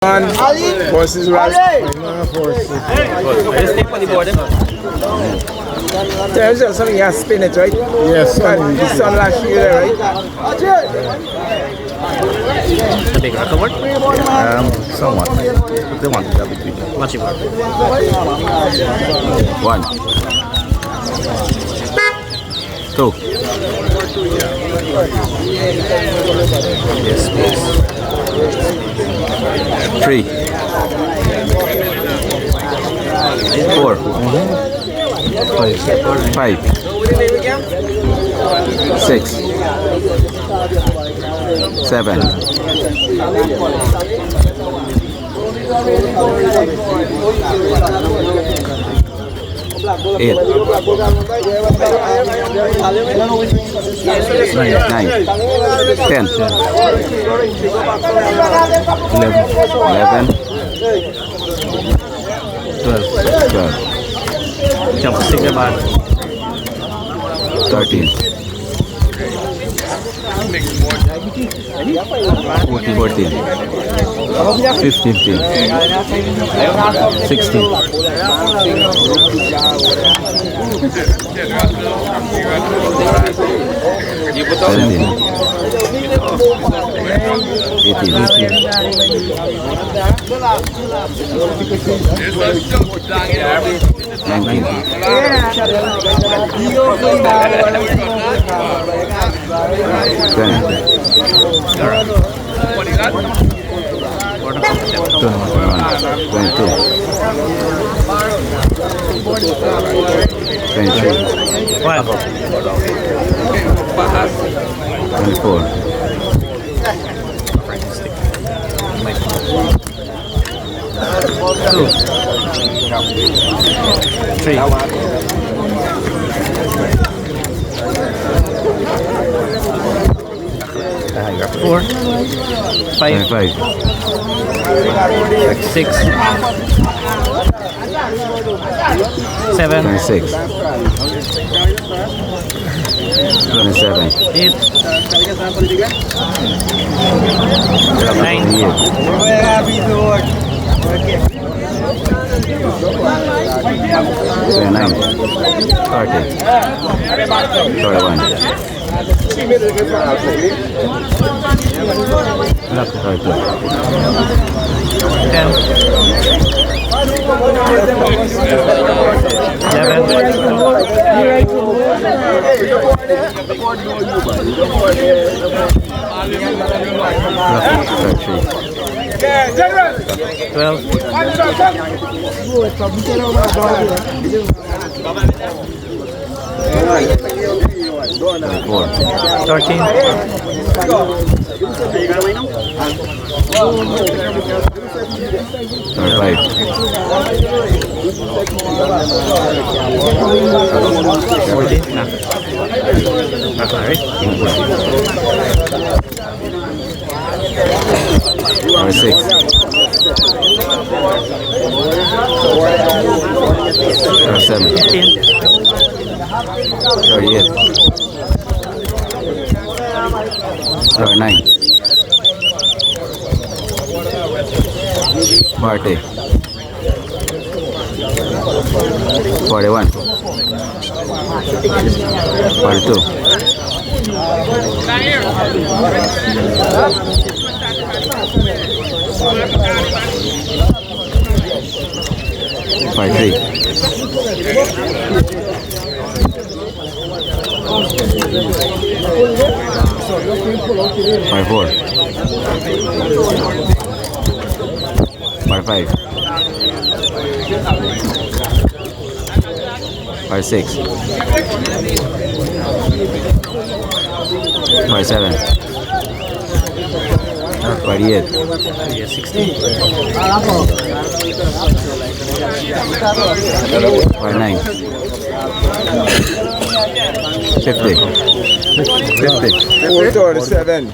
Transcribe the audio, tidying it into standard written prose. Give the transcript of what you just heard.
One versus Ras. Tell you something, you have to spin it, right? Yes, This son last year, right? The big covered? Somewhat. They want to have it with you. Much more. One. Two. Yes, please. Three. Four. Five. Six. Seven. Eight. Nine. 10. 11. 12. Jump stick the bar. 13. 14. 15. 16. 17. 18. 24. 3. 4. 5. 25. 6. 7. 26. 27. 8. 9. 29. 30. 31. 32. 10. 12. 34. 13. 35. 14. Nah. Not right. 36. 37. 15. 38. 39. 40. 41. 42. 53. 54. 55. 56. 57. 48. 16. 49. 50. 50. 4 to 7.